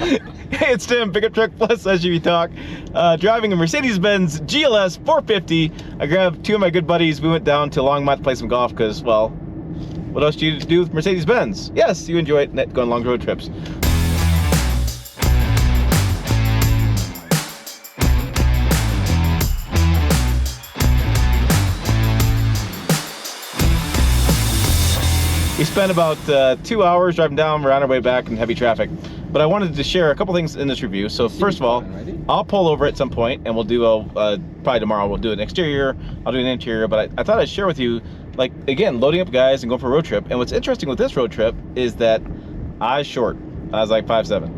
Hey, it's Tim, Pickup Truck Plus SUV Talk. Driving a Mercedes-Benz GLS 450. I grabbed two of my good buddies. We went down to Longmont to play some golf because, well, what else do you do with Mercedes-Benz? Yes, you enjoy it, going long road trips. We spent about 2 hours driving down. We're on our way back in heavy traffic. But I wanted to share a couple things in this review. So first of all, I'll pull over at some point and we'll do probably tomorrow we'll do an exterior, I'll do an interior, but I thought I'd share with you, like, again, loading up guys and going for a road trip. And what's interesting with this road trip is that I was short. I was like 5'7".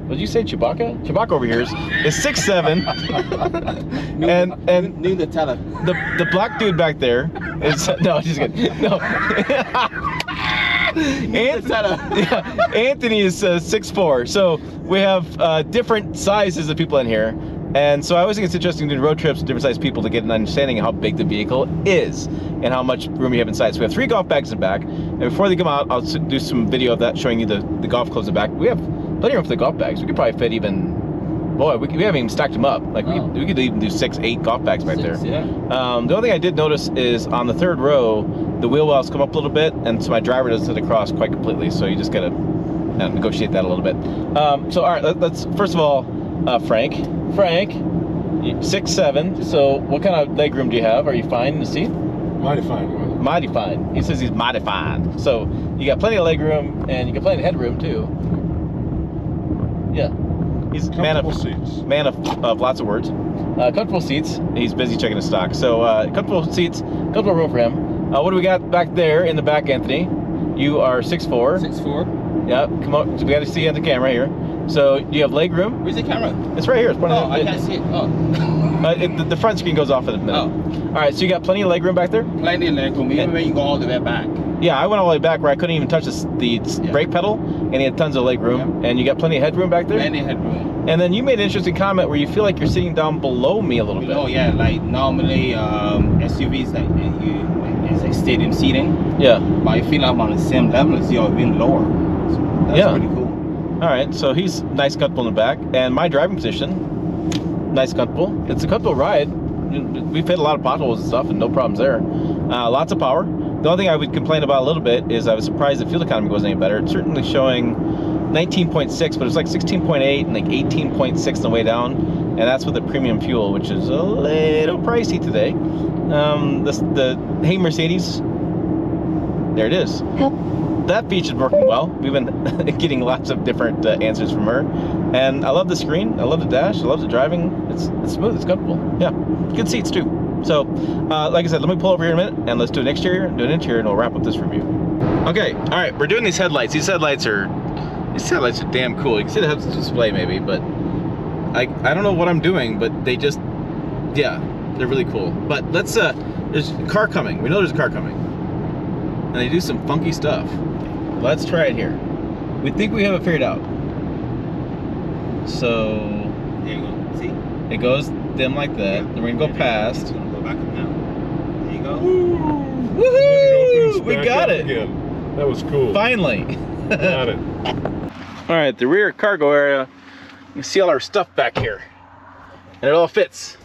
What did you say, Chewbacca? Chewbacca over here is 6'7". and need to tell her. The black dude back there is no, just kidding. No. Anthony is 6'4", so we have different sizes of people in here, and so I always think it's interesting doing road trips with different sized people to get an understanding of how big the vehicle is and how much room you have inside. So we have 3 golf bags in the back, and before they come out, I'll do some video of that showing you the golf clubs in the back. We have plenty of room for the golf bags. We could probably fit even, boy, we haven't even stacked them up. Like we could even do 6, 8 golf bags back there. Yeah. The only thing I did notice is on the third row, the wheel wells come up a little bit, and so my driver doesn't sit across quite completely. So you just gotta negotiate that a little bit. So all right, let's first of all, Frank, 6'7". So what kind of leg room do you have? Are you fine in the seat? Mighty fine. Mighty fine. He says he's mighty fine. So you got plenty of leg room, and you got plenty of headroom too. Yeah. He's a man of lots of words. Comfortable seats. He's busy checking his stock. So comfortable seats, comfortable room for him. What do we got back there in the back, Anthony? You are 6'4". 6'4". Yeah, come on. So we got to see you on the camera here. So do you have leg room? Where's the camera? It's right here. It's pointing I can't see it. Oh. The front screen goes off in a minute. Oh. All right, so you got plenty of leg room back there? Plenty of leg room, even when you go all the way back. Yeah, I went all the way back where I couldn't even touch the brake pedal, and he had tons of leg room. And you got plenty of headroom back there? Plenty of headroom. And then you made an interesting comment where you feel like you're sitting down below me a little bit. Oh yeah, like normally SUVs it's like stadium seating. Yeah. But I feel like I'm on the same level as you, or even lower. So that's pretty cool. All right, so he's nice, comfortable in the back, and my driving position, nice, comfortable. It's a comfortable ride. We've hit a lot of potholes and stuff, and no problems there. Lots of power. The only thing I would complain about a little bit is I was surprised the fuel economy wasn't any better. It's certainly showing 19.6, but it's like 16.8 and like 18.6 on the way down, and that's with the premium fuel, which is a little pricey today. The Hey Mercedes, there it is. That feature's working well. We've been getting lots of different answers from her, and I love the screen. I love the dash. I love the driving. It's smooth. It's comfortable. Yeah, good seats too. So, like I said, let me pull over here in a minute, and let's do an exterior, do an interior, and we'll wrap up this review. Okay, all right, we're doing these headlights. These headlights are damn cool. You can see the heads display maybe, but I don't know what I'm doing, but they just, yeah, they're really cool. But let's there's a car coming. We know there's a car coming, and they do some funky stuff. Let's try it here. We think we have it figured out. So there you go. See? It goes dim like that. Then we're gonna go past. It's gonna go back up now. There you go. Woohoo! We got it. Again. That was cool. Finally. Got it. All right, the rear cargo area. You can see all our stuff back here, and it all fits.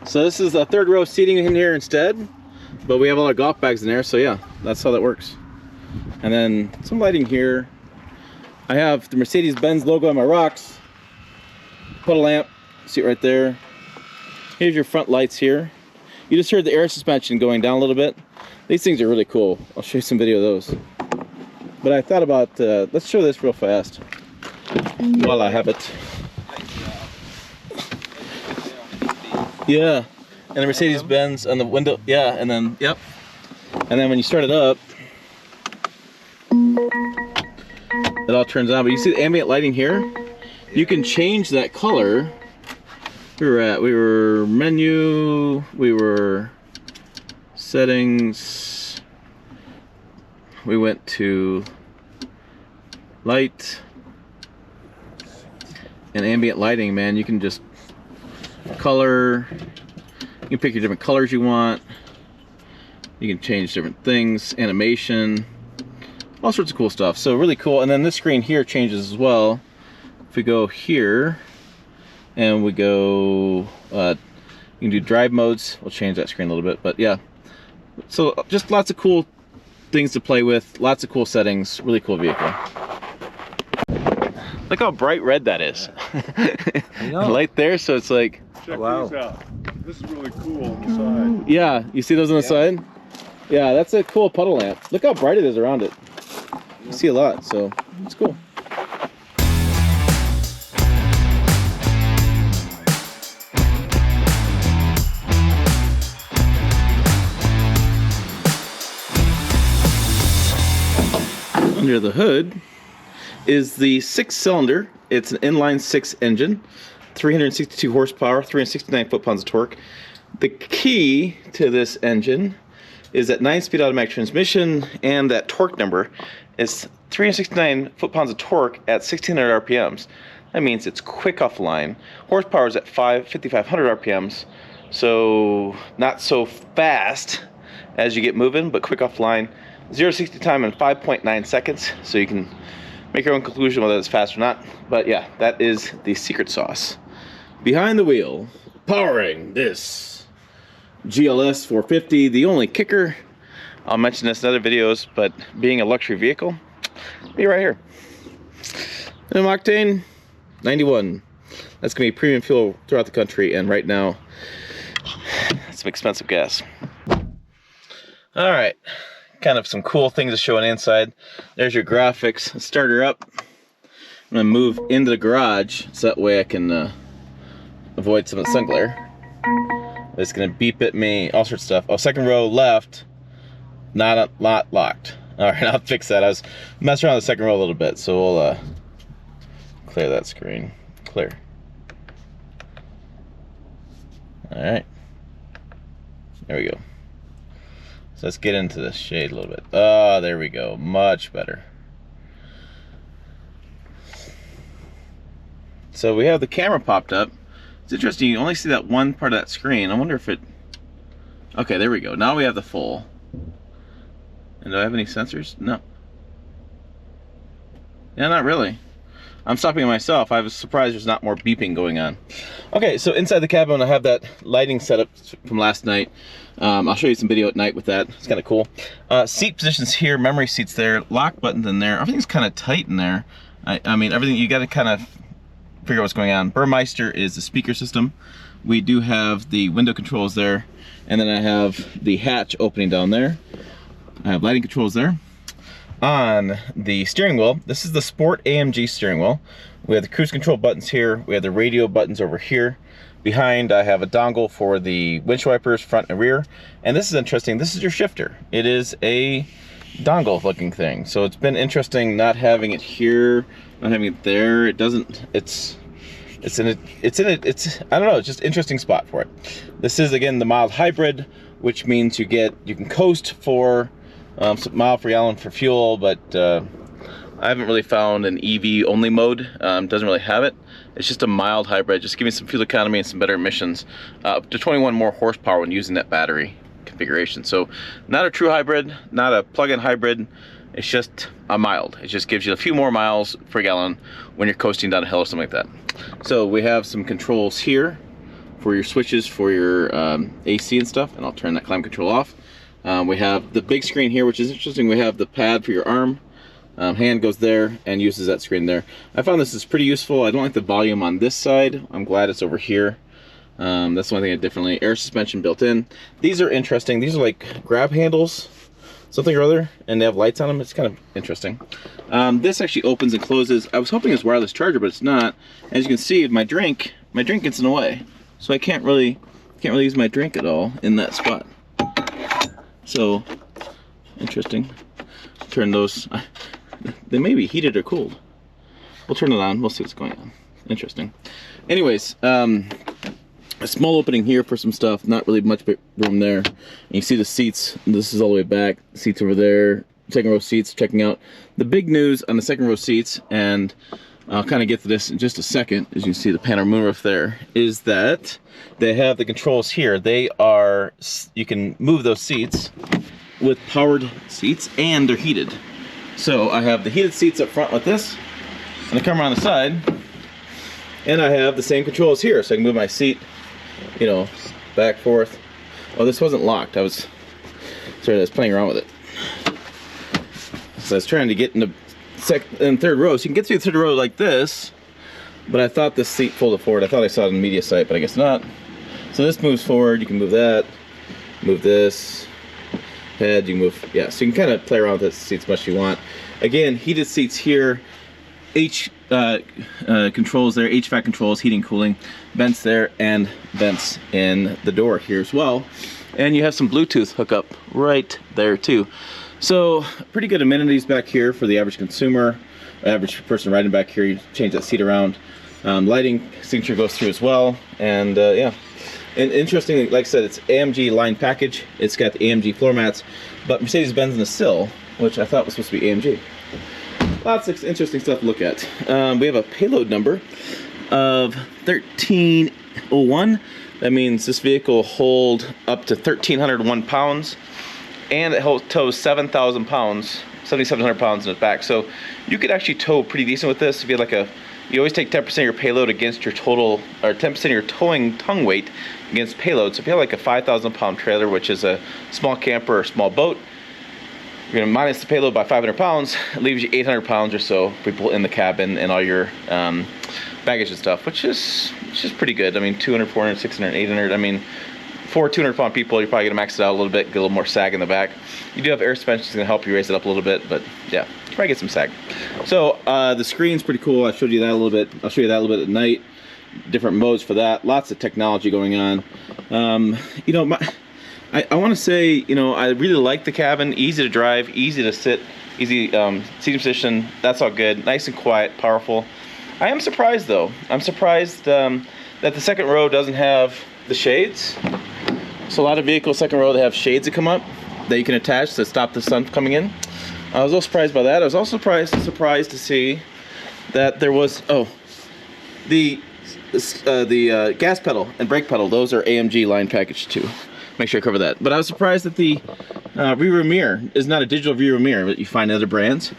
So this is a third row seating in here instead, but we have all our golf bags in there. So yeah, that's how that works. And then some lighting here. I have the Mercedes-Benz logo on my rocks. Put a lamp, see it right there. Here's your front lights here. You just heard the air suspension going down a little bit. These things are really cool. I'll show you some video of those. But I thought about, let's show this real fast while I have it. Yeah, and the Mercedes-Benz on the window, yeah, and then, yep. And then when you start it up, it all turns on. But you see the ambient lighting here? You can change that color. We were menu, we were settings, we went to light and ambient lighting, man. You can just color, you can pick your different colors you want, you can change different things, animation, all sorts of cool stuff. So really cool. And then this screen here changes as well. If we go here and we go, you can do drive modes. We'll change that screen a little bit, but yeah. So just lots of cool things to play with, lots of cool settings, really cool vehicle. Look how bright red that is. Light there, so it's like, Check Wow. these out. This is really cool on the side. yeah, you see those on the side? Yeah, that's a cool puddle lamp. Look how bright it is around it. You see a lot, so it's cool. Under the hood is the 6-cylinder. It's an inline 6 engine, 362 horsepower, 369 foot-pounds of torque. The key to this engine is that 9-speed automatic transmission, and that torque number is 369 foot-pounds of torque at 1600 RPMs. That means it's quick offline. Horsepower is at 5,500 RPMs, so not so fast as you get moving, but quick offline. 0 to 60 time in 5.9 seconds, so you can make your own conclusion whether it's fast or not. But yeah, that is the secret sauce. Behind the wheel, powering this GLS 450, the only kicker, I'll mention this in other videos, but being a luxury vehicle, be right here. Minimum octane, 91. That's gonna be premium fuel throughout the country, and right now, it's some expensive gas. All right. Kind of some cool things to show on the inside. There's your graphics. Let's start her up. I'm gonna move into the garage so that way I can avoid some of the sun glare. It's gonna beep at me, all sorts of stuff. Oh, second row left, not locked. All right, I'll fix that. I was messing around with the second row a little bit, so we'll clear that screen. Clear. All right, there we go. So let's get into the shade a little bit. Oh, there we go. Much better. So we have the camera popped up. It's interesting. You only see that one part of that screen. I wonder if it... Okay, there we go. Now we have the full. And do I have any sensors? No. Yeah, not really. I'm stopping it myself. I was surprised there's not more beeping going on. Okay, so inside the cabin I have that lighting setup from last night. I'll show you some video at night with that. It's kind of cool. Seat positions here, memory seats there, lock buttons in there. Everything's kind of tight in there. I mean, everything, you got to kind of figure out what's going on. Burmeister is the speaker system. We do have the window controls there. And then I have the hatch opening down there. I have lighting controls there. On the steering wheel, this is the Sport AMG steering wheel. We have the cruise control buttons here. We have the radio buttons over here. Behind, I have a dongle for the windshield wipers, front and rear. And this is interesting. This is your shifter. It is a dongle looking thing. So it's been interesting not having it here, not having it there. It doesn't, it's I don't know, it's just an interesting spot for it. This is, again, the mild hybrid, which means you can coast for some mile per gallon for fuel, but I haven't really found an EV only mode. Doesn't really have it. It's just a mild hybrid, just giving some fuel economy and some better emissions, up to 21 more horsepower when using that battery configuration. So not a true hybrid, not a plug-in hybrid. It's just a mild. It just gives you a few more miles per gallon when you're coasting down a hill or something like that. So we have some controls here for your switches for your AC and stuff, and I'll turn that climate control off. We have the big screen here, which is interesting. We have the pad for your arm. Hand goes there and uses that screen there. I found this is pretty useful. I don't like the volume on this side. I'm glad it's over here. That's the only thing I differently. Air suspension built in. These are interesting. These are like grab handles, something or other, and they have lights on them. It's kind of interesting. This actually opens and closes. I was hoping it's wireless charger, but it's not. As you can see, my drink gets in the way, so I can't really use my drink at all in that spot. So interesting. Turn those. They may be heated or cooled. We'll turn it on. We'll see what's going on. Interesting. Anyways, a small opening here for some stuff. Not really much room there. And you see the seats. This is all the way back. Seats over there. Second row seats. Checking out the big news on the second row seats. And I'll kind of get to this in just a second. As you can see, the panorama moonroof there is that they have the controls here. They are. You can move those seats with powered seats, and they're heated. So I have the heated seats up front like this, and I come around the side, and I have the same controls here, so I can move my seat, you know, back, forth. Oh, this wasn't locked. I was playing around with it. So I was trying to get in the second and third row. So you can get through the third row like this, but I thought this seat folded forward. I thought I saw it on the media site, but I guess not. So this moves forward. You can move that, move this, head, you move, yeah. So you can kind of play around with this seat as much as you want. Again, heated seats here. Controls there, HVAC controls, heating, cooling, vents there, and vents in the door here as well. And you have some Bluetooth hookup right there too. So pretty good amenities back here for the average consumer, average person riding back here. You change that seat around. Lighting signature goes through as well, and yeah. And interestingly, like I said, it's AMG line package. It's got the AMG floor mats, but Mercedes-Benz in the sill, which I thought was supposed to be AMG. Lots of interesting stuff to look at. We have a payload number of 1301. That means this vehicle will hold up to 1,301 pounds, and it tows 7,000 pounds, 7,700 pounds in its back. So you could actually tow pretty decent with this. If you had like you always take 10% of your payload against your total, or 10% of your towing tongue weight against payload. So if you have like a 5,000 pound trailer, which is a small camper or small boat, you're gonna minus the payload by 500 pounds, it leaves you 800 pounds or so people in the cabin and all your baggage and stuff, which is pretty good. I mean, 200, 400, 600, 800. I mean, for 200 pound people, you're probably gonna max it out a little bit, get a little more sag in the back. You do have air suspension, it's gonna help you raise it up a little bit, but yeah, you probably get some sag. So the screen's pretty cool. I showed you that a little bit. I'll show you that a little bit at night. Different modes for that. Lots of technology going on. You know, I want to say, you know, I really like the cabin. Easy to drive, easy to sit, easy seating position. That's all good. Nice and quiet, powerful. I am surprised though. I'm surprised that the second row doesn't have the shades. So a lot of vehicles second row, they have shades that come up that you can attach to stop the sun coming in. I was a little surprised by that. I was also surprised to see that there was the gas pedal and brake pedal. Those are AMG line package too. Make sure I cover that. But I was surprised that the rear mirror is not a digital rear mirror that you find in other brands.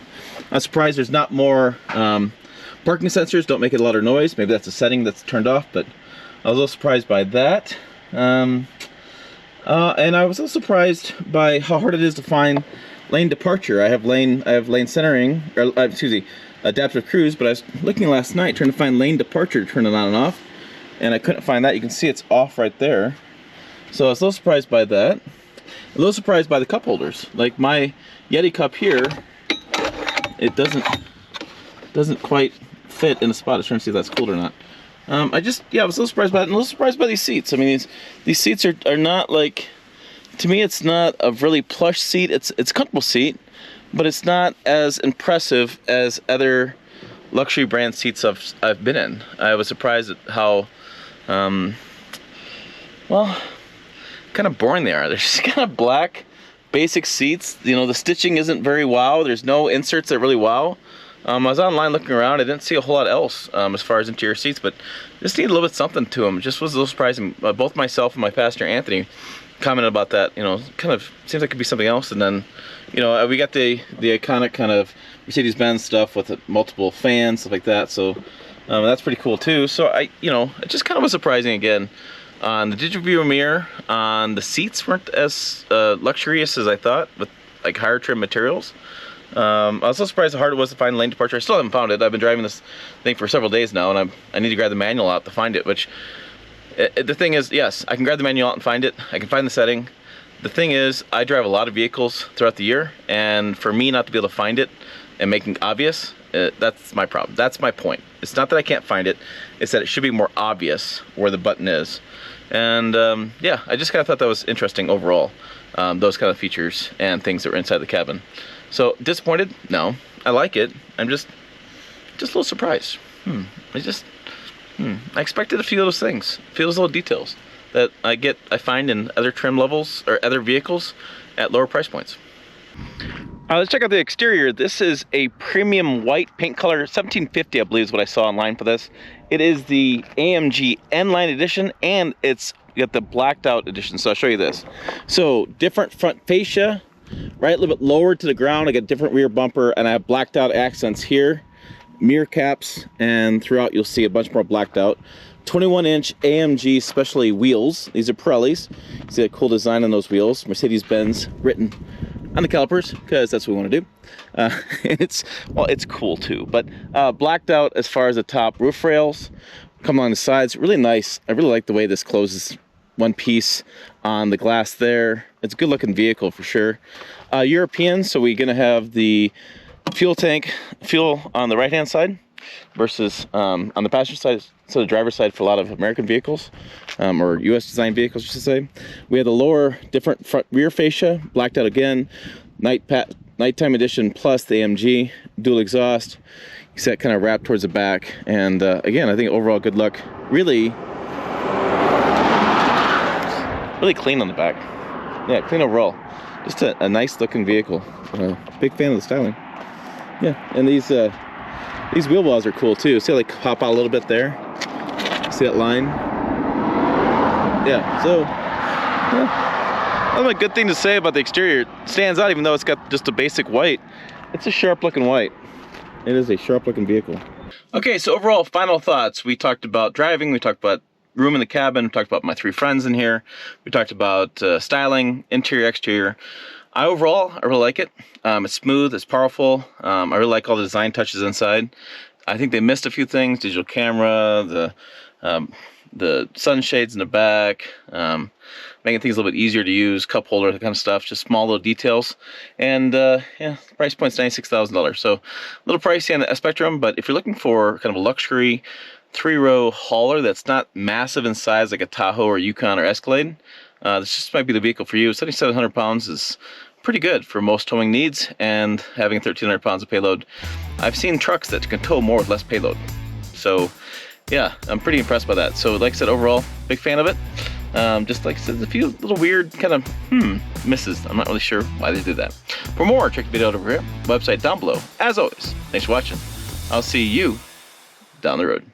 I was surprised there's not more parking sensors. Don't make it a lot of noise. Maybe that's a setting that's turned off, but I was a little surprised by that. And I was also surprised by how hard it is to find lane departure. I have lane centering, or excuse me, adaptive cruise, but I was looking last night trying to find lane departure, turn it on and off, and I couldn't find that. You can see it's off right there. So I was a little surprised by that. A little surprised by the cup holders. Like my Yeti cup here, it doesn't quite fit in the spot. I was trying to see if that's cool or not. I was a little surprised by it, and a little surprised by these seats. I mean, these seats are not like, to me, it's not a really plush seat. It's a comfortable seat, but it's not as impressive as other luxury brand seats I've been in. I was surprised at how, well, kind of boring they are. They're just kind of black, basic seats. You know, the stitching isn't very wow. There's no inserts that really wow. I was online looking around. I didn't see a whole lot else as far as interior seats, but just need a little bit something to them. It just was a little surprising. Both myself and my passenger Anthony commented about that. You know, kind of seems like it could be something else. And then, you know, we got the iconic kind of Mercedes-Benz stuff with multiple fans, stuff like that. So that's pretty cool too. So it just kind of was surprising again. On the digital view mirror, on the seats weren't as luxurious as I thought, with like higher trim materials. I was so surprised how hard it was to find lane departure. I still haven't found it. I've been driving this thing for several days now, and I need to grab the manual out to find it. Which the thing is, yes, I can grab the manual out and find it. I can find the setting. The thing is, I drive a lot of vehicles throughout the year, and for me not to be able to find it and making it obvious, that's my problem. That's my point. It's not that I can't find it. It's that it should be more obvious where the button is. And yeah, I just kind of thought that was interesting overall. Those kind of features and things that were inside the cabin. So disappointed? No, I like it. I'm just a little surprised. I expected a few of those things, a few of those little details that I find in other trim levels or other vehicles at lower price points. Let's check out the exterior. This is a premium white paint color, 1750 I believe is what I saw online for this. It is the AMG N-Line edition, and it's got the blacked out edition. So I'll show you this. So different front fascia, right a little bit lower to the ground. I got a different rear bumper, and I have blacked out accents here, mirror caps, and throughout you'll see a bunch more blacked out. 21-inch AMG specialty wheels. These are Pirellis. You see a cool design on those wheels. Mercedes-Benz written on the calipers, because that's what we want to do. It's cool too. But blacked out as far as the top roof rails. Come along the sides, really nice. I really like the way this closes one piece on the glass there. It's a good looking vehicle for sure. European, so we're gonna have the fuel on the right hand side versus on the passenger side, so the driver's side for a lot of American vehicles, or US design vehicles, I should say. We have the lower different front rear fascia, blacked out again, nighttime edition plus the AMG, dual exhaust. You see that kind of wrapped towards the back, and again, I think overall good look. Really clean on the back. Yeah, clean overall. Just a nice looking vehicle. Big fan of the styling. Yeah, and these wheel wells are cool too. See how they pop out a little bit there? See that line? Yeah, so yeah. That's a good thing to say about the exterior. It stands out even though it's got just a basic white. It's a sharp looking white. It is a sharp looking vehicle. Okay, so overall final thoughts. We talked about driving, we talked about room in the cabin, we talked about my 3 friends in here, we talked about styling, interior, exterior. I really like it. It's smooth, it's powerful. I really like all the design touches inside. I think they missed a few things: digital camera, the sunshades in the back, making things a little bit easier to use, cup holder, that kind of stuff. Just small little details. And yeah, price point's $96,000. So a little pricey on the spectrum, but if you're looking for kind of a luxury 3-row hauler that's not massive in size like a Tahoe or Yukon or Escalade, this just might be the vehicle for you. 7,700 pounds is pretty good for most towing needs, and having 1,300 pounds of payload. I've seen trucks that can tow more with less payload. So yeah, I'm pretty impressed by that. So like I said, overall, big fan of it. Just like I said, a few little weird kind of misses. I'm not really sure why they did that. For more, check the video out over here. Website down below. As always, thanks for watching. I'll see you down the road.